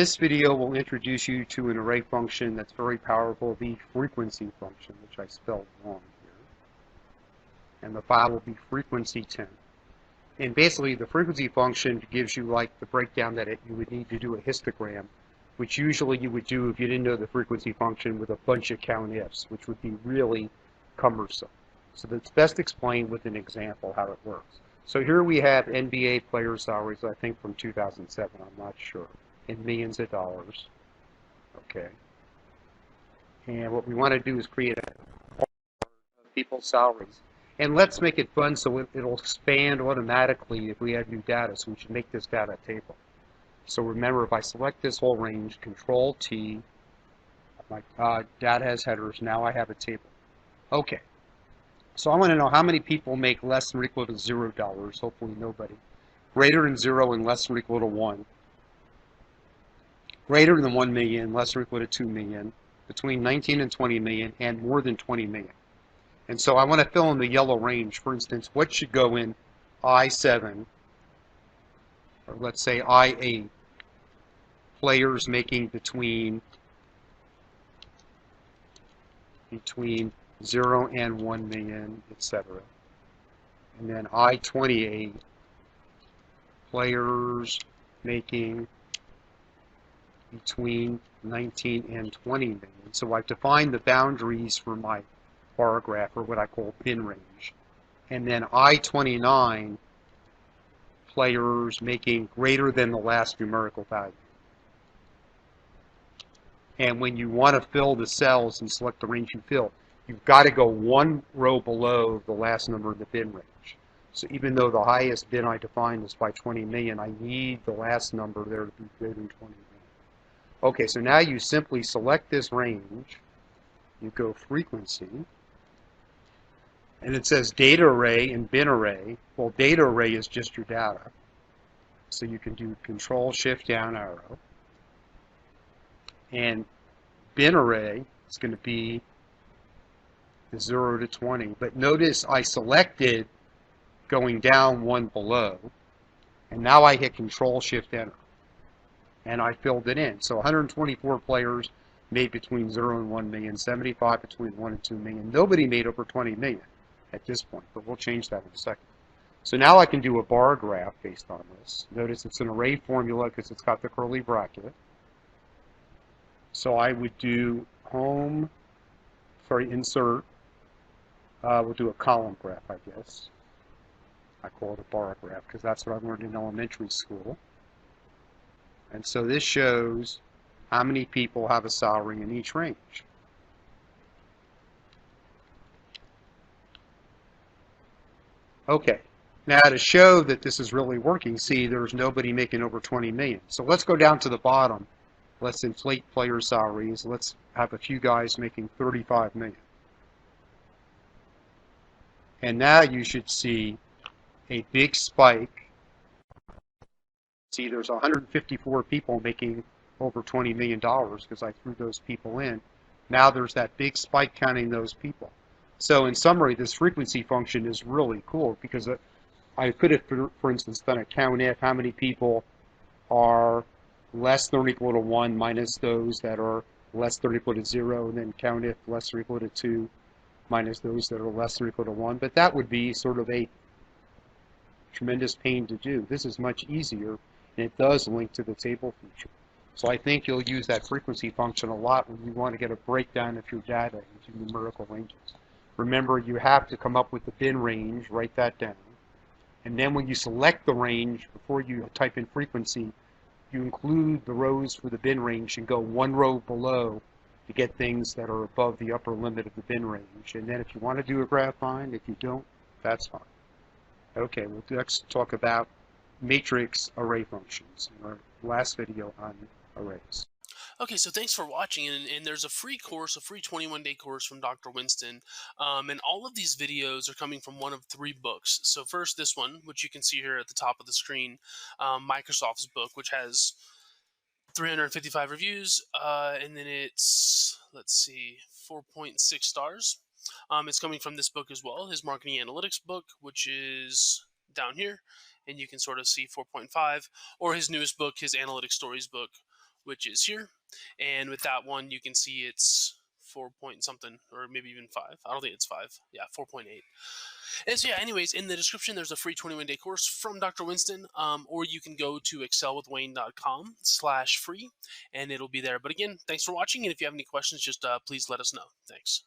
this video will introduce you to an array function that's very powerful, the frequency function, which I spelled wrong here. And the file will be frequency10. And basically, the frequency function gives you like the breakdown that you would need to do a histogram, which usually you would do if you didn't know the frequency function with a bunch of count-ifs, which would be really cumbersome. So that's best explained with an example how it works. So here we have NBA player salaries, I think from 2007, I'm not sure, in millions of dollars. Okay. And what we want to do is create a people's salaries. And let's make it fun so it'll expand automatically if we add new data. So we should make this data table. So remember, if I select this whole range, Control T, my data has headers. Now I have a table. Okay. So I want to know how many people make less than or equal to $0. Hopefully nobody. Greater than 0 and less than or equal to 1. Greater than 1 million, less than or equal to 2 million. Between 19 and 20 million, and more than 20 million. And so I want to fill in the yellow range. For instance, what should go in I7, or let's say I8, players making between 0 and 1 million, etc. And then I28, players making between 19 and 20 million. So I've defined the boundaries for my bar graph, or what I call bin range. And then I29, players making greater than the last numerical value. And when you want to fill the cells and select the range you fill, you've got to go one row below the last number in the bin range. So even though the highest bin I defined is by 20 million, I need the last number there to be greater than 20 million. Okay, so now you simply select this range, you go frequency, and it says data array and bin array. Well, data array is just your data. So you can do Control Shift down arrow. And bin array is going to be 0 to 20. But notice I selected going down one below. And now I hit Control Shift Enter. And I filled it in. So 124 players made between 0 and 1 million, 75 between 1 and 2 million. Nobody made over 20 million at this point, but we'll change that in a second. So now I can do a bar graph based on this. Notice it's an array formula because it's got the curly bracket. So I would do insert. We'll do a column graph, I guess. I call it a bar graph because that's what I learned in elementary school. And so this shows how many people have a salary in each range. Okay, now to show that this is really working, see there's nobody making over 20 million. So let's go down to the bottom. Let's inflate player salaries. Let's have a few guys making 35 million. And now you should see a big spike. See, there's 154 people making over $20 million because I threw those people in. Now there's that big spike counting those people. So in summary, this frequency function is really cool because I could have, for instance, done a count if how many people are less than or equal to 1 minus those that are less than or equal to 0, and then count if less than or equal to 2 minus those that are less than or equal to 1. But that would be sort of a tremendous pain to do. This is much easier, and it does link to the table feature. So I think you'll use that frequency function a lot when you want to get a breakdown of your data into numerical ranges. Remember, you have to come up with the bin range, write that down. And then when you select the range, before you type in frequency, you include the rows for the bin range and go one row below to get things that are above the upper limit of the bin range. And then if you want to do a graph, fine. If you don't, that's fine. Okay, we'll next talk about matrix array functions in our last video on arrays. Okay, so thanks for watching, and there's a free course, a free 21-day course from Dr. Winston, and all of these videos are coming from one of 3 books. So first, this one, which you can see here at the top of the screen, Microsoft's book, which has 355 reviews, and then it's, let's see, 4.6 stars. It's coming from this book as well, his marketing analytics book, which is down here, and you can sort of see 4.5, or his newest book, his analytics stories book, which is here. And with that one, you can see it's 4 point something, or maybe even 5. I don't think it's 5. Yeah, 4.8. And so, yeah, anyways, in the description, there's a free 21-day course from Dr. Winston, or you can go to excelwithwayne.com/free, and it'll be there. But again, thanks for watching, and if you have any questions, just please let us know. Thanks.